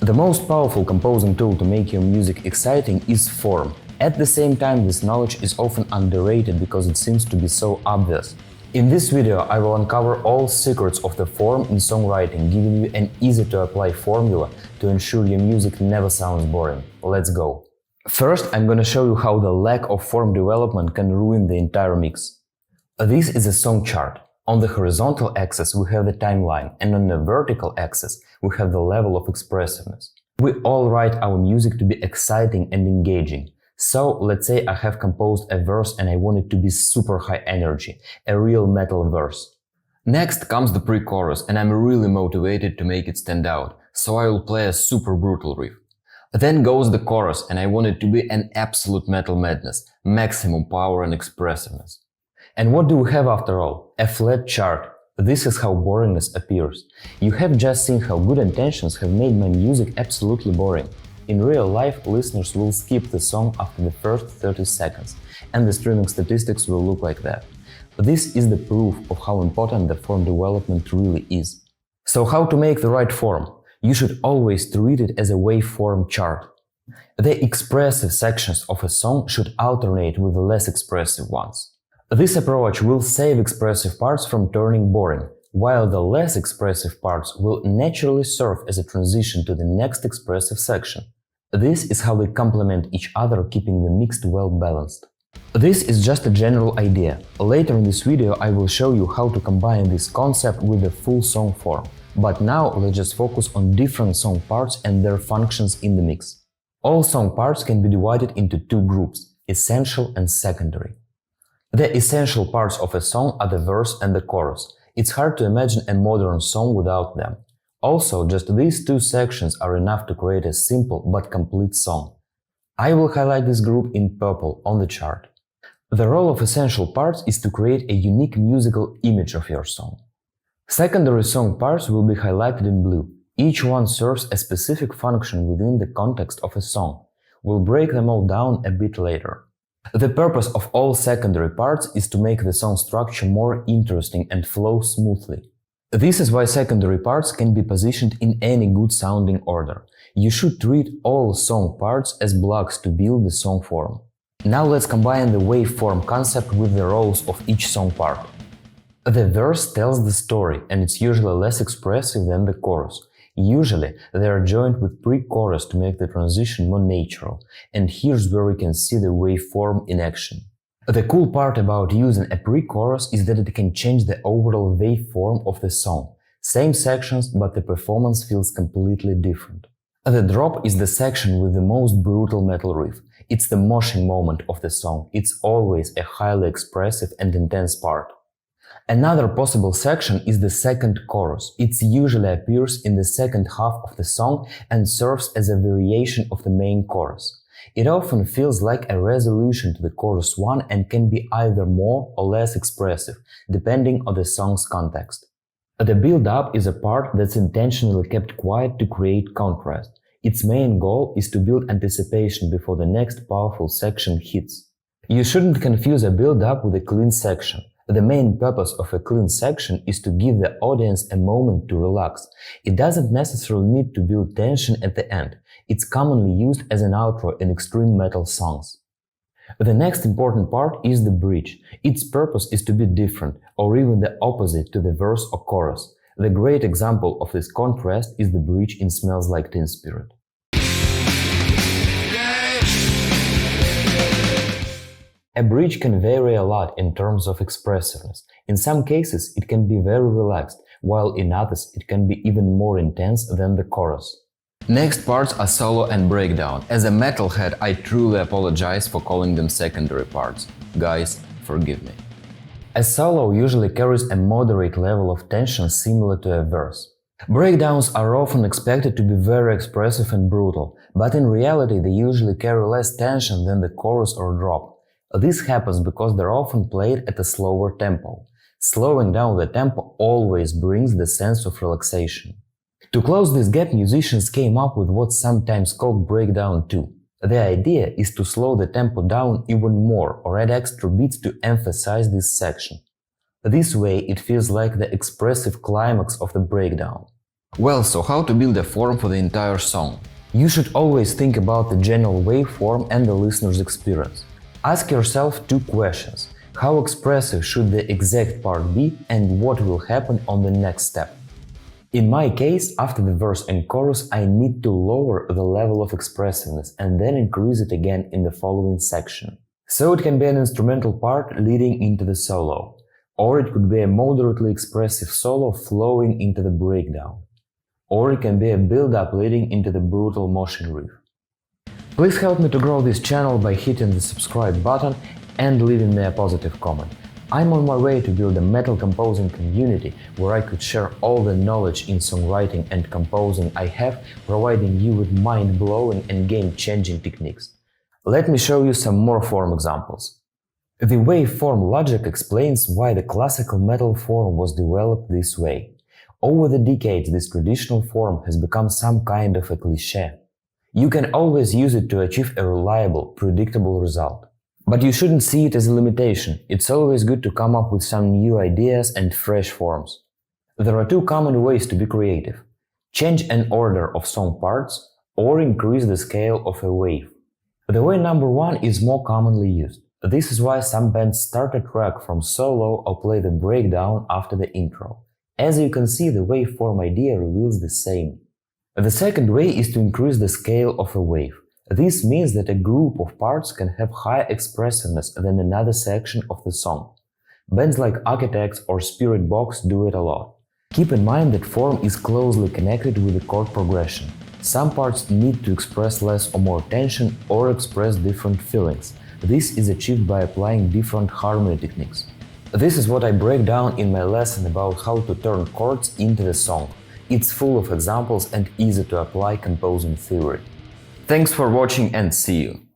The most powerful composing tool to make your music exciting is form. At the same time, this knowledge is often underrated because it seems to be so obvious. In this video, I will uncover all secrets of the form in songwriting, giving you an easy-to-apply formula to ensure your music never sounds boring. Let's go! First, I'm gonna show you how the lack of form development can ruin the entire mix. This is a song chart. On the horizontal axis we have the timeline, and on the vertical axis we have the level of expressiveness. We all write our music to be exciting and engaging. So let's say I have composed a verse and I want it to be super high energy, a real metal verse. Next comes the pre-chorus, and I'm really motivated to make it stand out, so I will play a super brutal riff. Then goes the chorus, and I want it to be an absolute metal madness, maximum power and expressiveness. And what do we have after all? A flat chart. This is how boringness appears. You have just seen how good intentions have made my music absolutely boring. In real life, listeners will skip the song after the first 30 seconds, and the streaming statistics will look like that. This is the proof of how important the form development really is. So how to make the right form? You should always treat it as a waveform chart. The expressive sections of a song should alternate with the less expressive ones. This approach will save expressive parts from turning boring, while the less expressive parts will naturally serve as a transition to the next expressive section. This is how they complement each other, keeping the mix well balanced. This is just a general idea. Later in this video I will show you how to combine this concept with the full song form. But now let's just focus on different song parts and their functions in the mix. All song parts can be divided into two groups, essential and secondary. The essential parts of a song are the verse and the chorus. It's hard to imagine a modern song without them. Also, just these two sections are enough to create a simple but complete song. I will highlight this group in purple on the chart. The role of essential parts is to create a unique musical image of your song. Secondary song parts will be highlighted in blue. Each one serves a specific function within the context of a song. We'll break them all down a bit later. The purpose of all secondary parts is to make the song structure more interesting and flow smoothly. This is why secondary parts can be positioned in any good sounding order. You should treat all song parts as blocks to build the song form. Now let's combine the waveform concept with the roles of each song part. The verse tells the story, and it's usually less expressive than the chorus. Usually, they are joined with pre-chorus to make the transition more natural, and here's where we can see the waveform in action. The cool part about using a pre-chorus is that it can change the overall waveform of the song. Same sections, but the performance feels completely different. The drop is the section with the most brutal metal riff. It's the moshing moment of the song. It's always a highly expressive and intense part. Another possible section is the second chorus. It usually appears in the second half of the song and serves as a variation of the main chorus. It often feels like a resolution to the chorus one and can be either more or less expressive, depending on the song's context. The build-up is a part that's intentionally kept quiet to create contrast. Its main goal is to build anticipation before the next powerful section hits. You shouldn't confuse a build-up with a clean section. The main purpose of a clean section is to give the audience a moment to relax. It doesn't necessarily need to build tension at the end. It's commonly used as an outro in extreme metal songs. The next important part is the bridge. Its purpose is to be different, or even the opposite to the verse or chorus. The great example of this contrast is the bridge in Smells Like Teen Spirit. A bridge can vary a lot in terms of expressiveness. In some cases, it can be very relaxed, while in others it can be even more intense than the chorus. Next parts are solo and breakdown. As a metalhead, I truly apologize for calling them secondary parts. Guys, forgive me. A solo usually carries a moderate level of tension similar to a verse. Breakdowns are often expected to be very expressive and brutal, but in reality they usually carry less tension than the chorus or drop. This happens because they're often played at a slower tempo. Slowing down the tempo always brings the sense of relaxation. To close this gap, musicians came up with what's sometimes called breakdown 2. The idea is to slow the tempo down even more or add extra beats to emphasize this section. This way it feels like the expressive climax of the breakdown. Well, so how to build a form for the entire song? You should always think about the general waveform and the listener's experience. Ask yourself two questions. How expressive should the exact part be and what will happen on the next step? In my case, after the verse and chorus, I need to lower the level of expressiveness and then increase it again in the following section. So it can be an instrumental part leading into the solo, or it could be a moderately expressive solo flowing into the breakdown, or it can be a build-up leading into the brutal motion riff. Please help me to grow this channel by hitting the subscribe button and leaving me a positive comment. I'm on my way to build a metal composing community where I could share all the knowledge in songwriting and composing I have, providing you with mind-blowing and game-changing techniques. Let me show you some more form examples. The waveform logic explains why the classical metal form was developed this way. Over the decades, this traditional form has become some kind of a cliché. You can always use it to achieve a reliable, predictable result. But you shouldn't see it as a limitation. It's always good to come up with some new ideas and fresh forms. There are two common ways to be creative. Change an order of song parts or increase the scale of a wave. The way number one is more commonly used. This is why some bands start a track from solo or play the breakdown after the intro. As you can see, the waveform idea reveals the same. The second way is to increase the scale of a wave. This means that a group of parts can have higher expressiveness than another section of the song. Bands like Architects or Spirit Box do it a lot. Keep in mind that form is closely connected with the chord progression. Some parts need to express less or more tension or express different feelings. This is achieved by applying different harmony techniques. This is what I break down in my lesson about how to turn chords into the song. It's full of examples and easy to apply composing theory. Thanks for watching and see you!